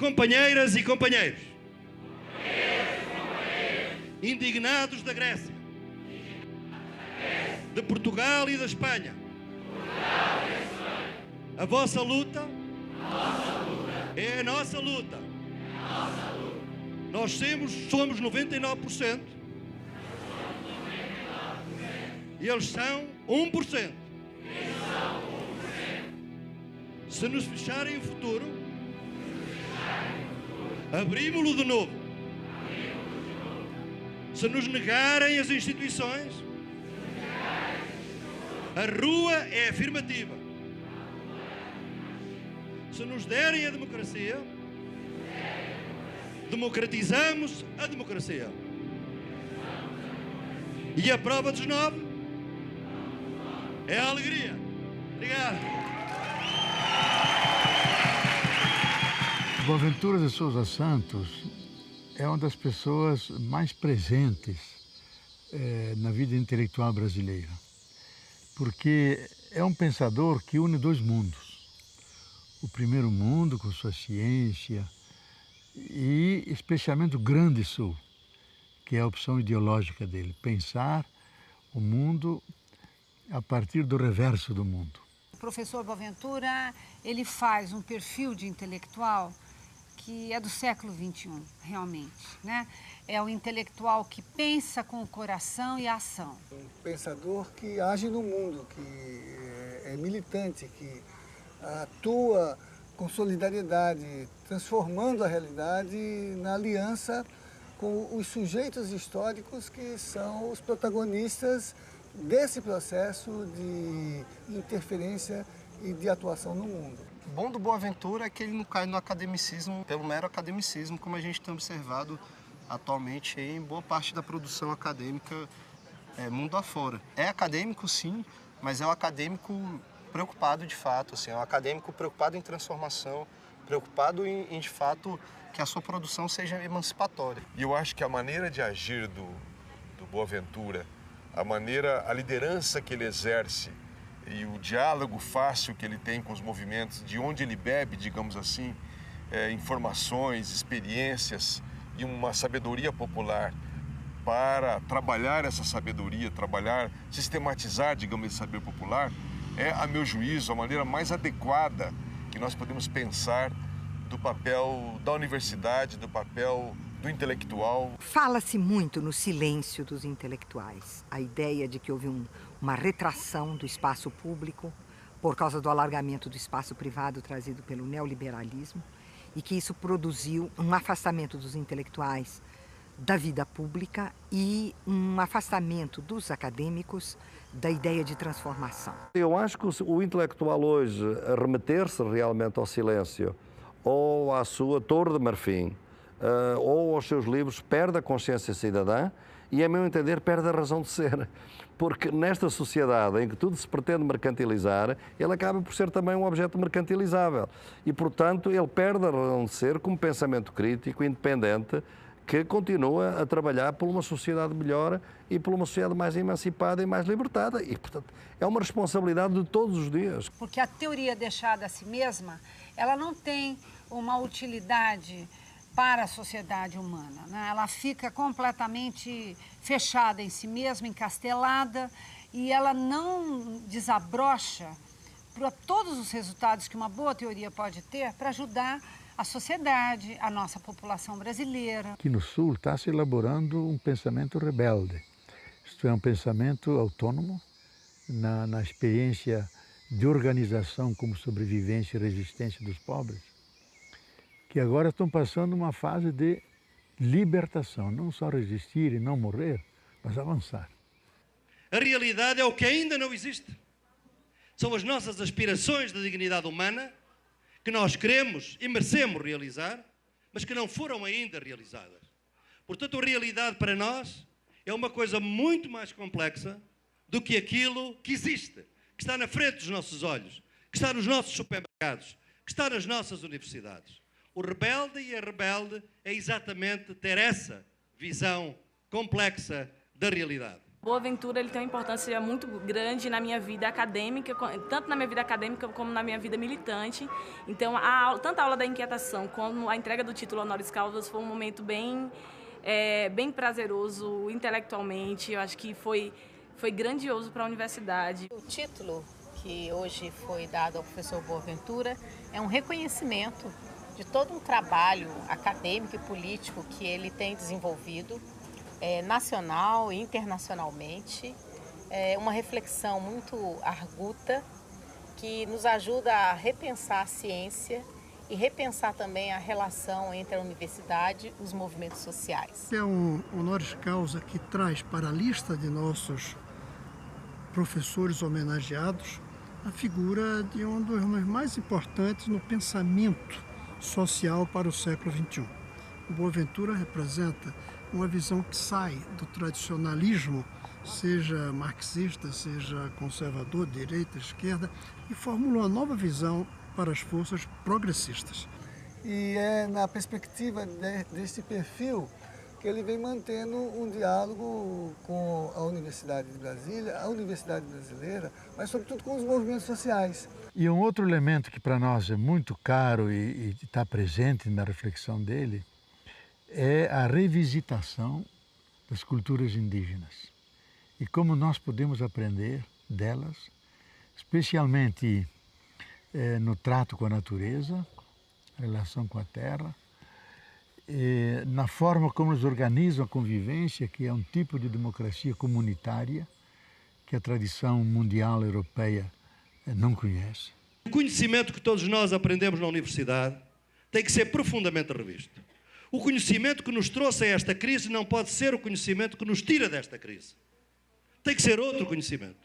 Companheiras e companheiros, indignados da Grécia, de Portugal e da Espanha, a vossa luta é a nossa luta. Nós somos 99% e eles são 1%. Se nos fecharem o futuro, abrimos-lo de novo. Se nos negarem as instituições, a rua é afirmativa. Se nos derem a democracia, democratizamos a democracia. E a prova dos 9 é a alegria. Obrigado. Boaventura de Sousa Santos é uma das pessoas mais presentes na vida intelectual brasileira, porque é um pensador que une dois mundos. O primeiro mundo, com sua ciência, e especialmente o Grande Sul, que é a opção ideológica dele, pensar o mundo a partir do reverso do mundo. O professor Boaventura, ele faz um perfil de intelectual que é do século XXI, realmente, né? É o intelectual que pensa com o coração e a ação. Um pensador que age no mundo, que é militante, que atua com solidariedade, transformando a realidade na aliança com os sujeitos históricos que são os protagonistas desse processo de interferência e de atuação no mundo. O bom do Boaventura é que ele não cai no academicismo, pelo mero academicismo, como a gente tem observado atualmente em boa parte da produção acadêmica mundo afora. É acadêmico, sim, mas é um acadêmico preocupado de fato, assim, é um acadêmico preocupado em transformação, preocupado em de fato, que a sua produção seja emancipatória. E eu acho que a maneira de agir do Boaventura, a liderança que ele exerce e o diálogo fácil que ele tem com os movimentos, de onde ele bebe, digamos assim, informações, experiências e uma sabedoria popular para trabalhar essa sabedoria, sistematizar, digamos, esse saber popular, é, a meu juízo, a maneira mais adequada que nós podemos pensar do papel da universidade, do papel do intelectual. Fala-se muito no silêncio dos intelectuais. A ideia de que houve uma retração do espaço público por causa do alargamento do espaço privado trazido pelo neoliberalismo e que isso produziu um afastamento dos intelectuais da vida pública e um afastamento dos acadêmicos da ideia de transformação. Eu acho que o intelectual hoje, a remeter-se realmente ao silêncio ou à sua torre de marfim, ou aos seus livros, perde a consciência cidadã e, a meu entender, perde a razão de ser. Porque nesta sociedade em que tudo se pretende mercantilizar, ele acaba por ser também um objeto mercantilizável. E, portanto, ele perde a razão de ser como pensamento crítico, independente, que continua a trabalhar por uma sociedade melhor e por uma sociedade mais emancipada e mais libertada. E, portanto, é uma responsabilidade de todos os dias. Porque a teoria deixada a si mesma, ela não tem uma utilidade para a sociedade humana, né? Ela fica completamente fechada em si mesma, encastelada, e ela não desabrocha para todos os resultados que uma boa teoria pode ter para ajudar a sociedade, a nossa população brasileira. Aqui no Sul está se elaborando um pensamento rebelde. Isto é, um pensamento autônomo na experiência de organização como sobrevivência e resistência dos pobres, que agora estão passando uma fase de libertação, não só resistir e não morrer, mas avançar. A realidade é o que ainda não existe. São as nossas aspirações de dignidade humana que nós queremos e merecemos realizar, mas que não foram ainda realizadas. Portanto, a realidade para nós é uma coisa muito mais complexa do que aquilo que existe, que está na frente dos nossos olhos, que está nos nossos supermercados, que está nas nossas universidades. O rebelde e a rebelde é exatamente ter essa visão complexa da realidade. Boaventura ele tem uma importância muito grande na minha vida acadêmica, tanto na minha vida acadêmica como na minha vida militante. Então, tanto a aula da inquietação como a entrega do título honoris causa foi um momento bem prazeroso intelectualmente. Eu acho que foi grandioso para a universidade. O título que hoje foi dado ao professor Boaventura é um reconhecimento de todo um trabalho acadêmico e político que ele tem desenvolvido, nacional e internacionalmente, uma reflexão muito arguta que nos ajuda a repensar a ciência e repensar também a relação entre a universidade e os movimentos sociais. É um honoris causa que traz para a lista de nossos professores homenageados a figura de um dos homens mais importantes no pensamento social para o século XXI. O Boaventura representa uma visão que sai do tradicionalismo, seja marxista, seja conservador, direita, esquerda, e formula uma nova visão para as forças progressistas. E é na perspectiva desse perfil que ele vem mantendo um diálogo com a Universidade de Brasília, a Universidade Brasileira, mas sobretudo com os movimentos sociais. E um outro elemento que para nós é muito caro e está presente na reflexão dele é a revisitação das culturas indígenas e como nós podemos aprender delas, especialmente no trato com a natureza, relação com a terra, na forma como eles organizam a convivência, que é um tipo de democracia comunitária que a tradição mundial europeia não conhece. O conhecimento que todos nós aprendemos na universidade tem que ser profundamente revisto. O conhecimento que nos trouxe a esta crise não pode ser o conhecimento que nos tira desta crise. Tem que ser outro conhecimento.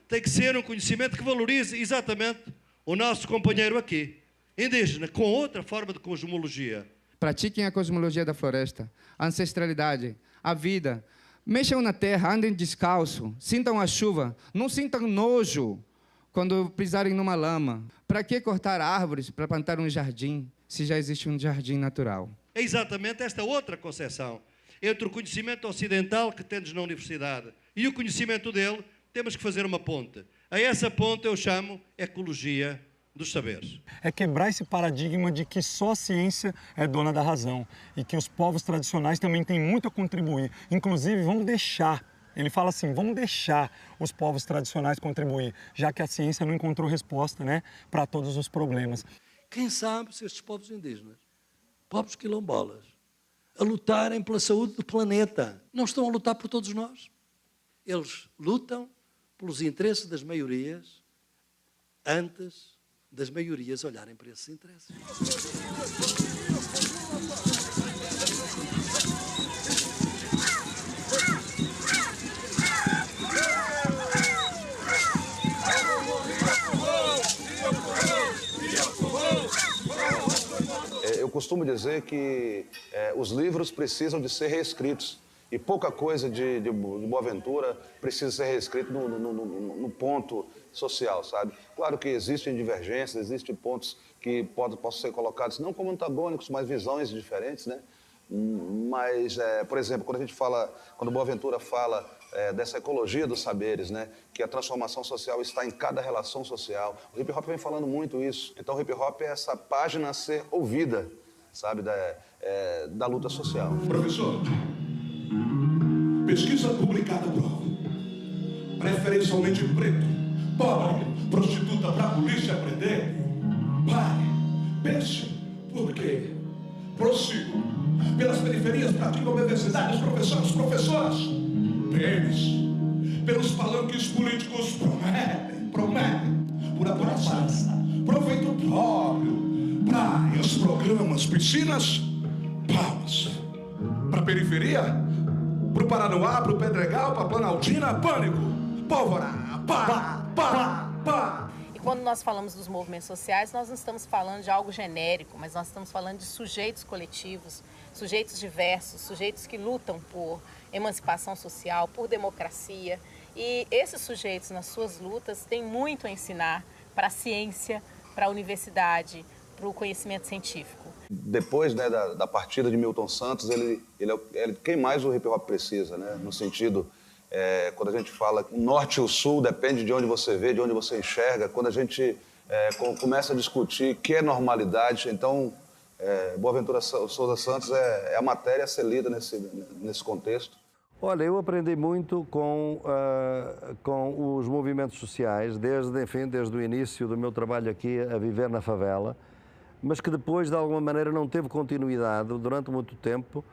Tem que ser um conhecimento que valorize exatamente o nosso companheiro aqui, indígena, com outra forma de cosmologia. Pratiquem a cosmologia da floresta, a ancestralidade, a vida. Mexam na terra, andem descalço, sintam a chuva, não sintam nojo quando pisarem numa lama. Para que cortar árvores para plantar um jardim, se já existe um jardim natural? É exatamente esta outra concepção. Entre o conhecimento ocidental que temos na universidade e o conhecimento dele, temos que fazer uma ponte. A essa ponte eu chamo ecologia dos saberes. É quebrar esse paradigma de que só a ciência é dona da razão e que os povos tradicionais também têm muito a contribuir. Inclusive, vamos deixar, ele fala assim, vamos deixar os povos tradicionais contribuir, já que a ciência não encontrou resposta, né, para todos os problemas. Quem sabe se estes povos indígenas, povos quilombolas, a lutarem pela saúde do planeta, não estão a lutar por todos nós. Eles lutam pelos interesses das maiorias antes das maiorias olharem para esses interesses. Eu costumo dizer que os livros precisam de ser reescritos e pouca coisa de Boaventura precisa ser reescrito no ponto social, sabe? Claro que existem divergências, existem pontos que possam ser colocados não como antagônicos, mas visões diferentes, né? Mas, por exemplo, quando Boaventura fala dessa ecologia dos saberes, né? Que a transformação social está em cada relação social. O hip hop vem falando muito isso. Então, o hip hop é essa página a ser ouvida, sabe? Da luta social. Professor, pesquisa publicada prova. Preferencialmente preto, pobre, prostituta para a polícia prender. Pare, pense, por quê? Prossigo. Pelas periferias praticam obesidade os professores, professoras. Eles, pelos palanques políticos, prometem, pura farsa, proveito próprio, praias, programas, piscinas, palmas. Para a periferia, para o Paranoá, para o Pedregal, para a Planaltina, pânico, pólvora, pá. E quando nós falamos dos movimentos sociais, nós não estamos falando de algo genérico, mas nós estamos falando de sujeitos coletivos, sujeitos diversos, sujeitos que lutam por emancipação social, por democracia. E esses sujeitos, nas suas lutas, têm muito a ensinar para a ciência, para a universidade, para o conhecimento científico. Depois, né, da partida de Milton Santos, ele é quem mais o hip hop precisa, né? No sentido Quando a gente fala o norte e o sul, depende de onde você vê, de onde você enxerga. Quando a gente começa a discutir o que é normalidade, então Boaventura Souza Santos é a matéria a ser lida nesse contexto. Olha, eu aprendi muito com os movimentos sociais, desde o início do meu trabalho aqui a viver na favela, mas que depois, de alguma maneira, não teve continuidade durante muito tempo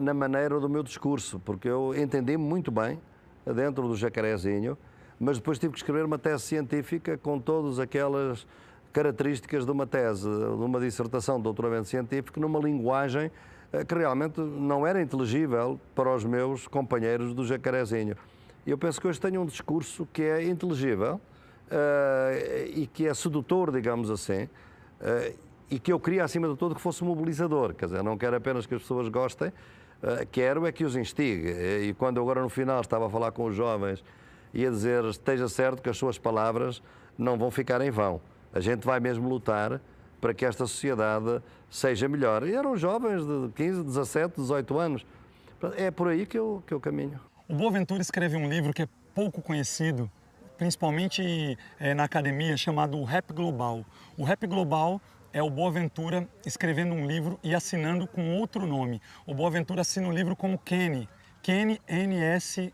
na maneira do meu discurso, porque eu entendi muito bem dentro do Jacarezinho, mas depois tive que escrever uma tese científica com todas aquelas características de uma tese, de uma dissertação de doutoramento científico, numa linguagem que realmente não era inteligível para os meus companheiros do Jacarezinho. E eu penso que hoje tenho um discurso que é inteligível e que é sedutor, digamos assim, e que eu queria, acima de tudo, que fosse mobilizador. Quer dizer, não quero apenas que as pessoas gostem, quero é que os instigue. E quando eu agora no final estava a falar com os jovens e a dizer, esteja certo que as suas palavras não vão ficar em vão. A gente vai mesmo lutar para que esta sociedade seja melhor. E eram jovens de 15, 17, 18 anos. É por aí que eu caminho. O Boaventura escreve um livro que é pouco conhecido, principalmente na academia, chamado O Rap Global. O Rap Global é o Boaventura escrevendo um livro e assinando com outro nome. O Boaventura assina o livro como Kenny, N-S-L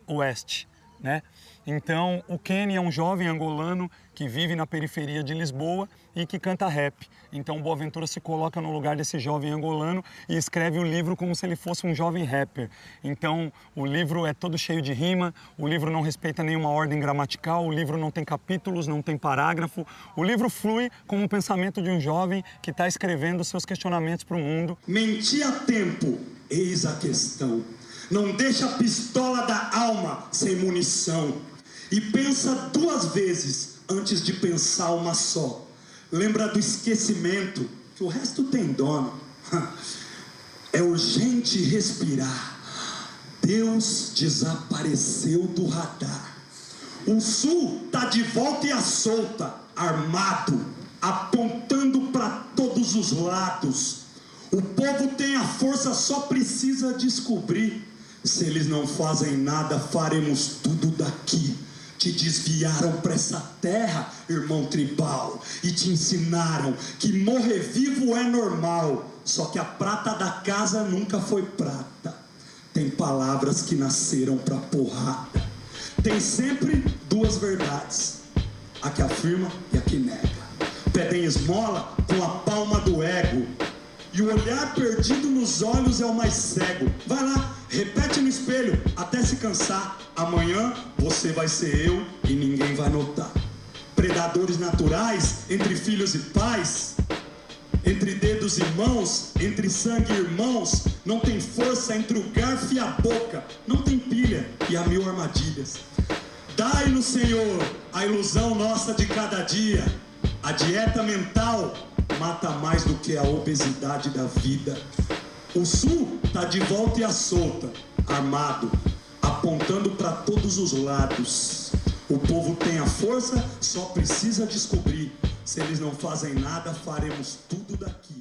West, né? Então, o Kenny é um jovem angolano que vive na periferia de Lisboa e que canta rap. Então, o Boaventura se coloca no lugar desse jovem angolano e escreve o livro como se ele fosse um jovem rapper. Então, o livro é todo cheio de rima, o livro não respeita nenhuma ordem gramatical, o livro não tem capítulos, não tem parágrafo. O livro flui como o pensamento de um jovem que está escrevendo seus questionamentos para o mundo. Mentir a tempo, eis a questão. Não deixa a pistola da alma sem munição. E pensa 2 vezes antes de pensar uma só. Lembra do esquecimento, que o resto tem dono. É urgente respirar. Deus desapareceu do radar. O sul tá de volta e à solta, armado, apontando para todos os lados. O povo tem a força, só precisa descobrir. Se eles não fazem nada, faremos tudo daqui. Te desviaram para essa terra, irmão tribal, e te ensinaram que morrer vivo é normal. Só que a prata da casa nunca foi prata. Tem palavras que nasceram para porrada. Tem sempre 2 verdades, a que afirma e a que nega. Pedem esmola com a palma do ego, e o olhar perdido nos olhos é o mais cego. Vai lá, repete no espelho até se cansar. Amanhã você vai ser eu e ninguém vai notar. Predadores naturais entre filhos e pais, entre dedos e mãos, entre sangue e irmãos. Não tem força entre o garfo e a boca. Não tem pilha e há 1000 armadilhas. Dai-nos, Senhor, a ilusão nossa de cada dia. A dieta mental mata mais do que a obesidade da vida. O sul tá de volta e à solta, armado, apontando para todos os lados. O povo tem a força, só precisa descobrir. Se eles não fazem nada, faremos tudo daqui.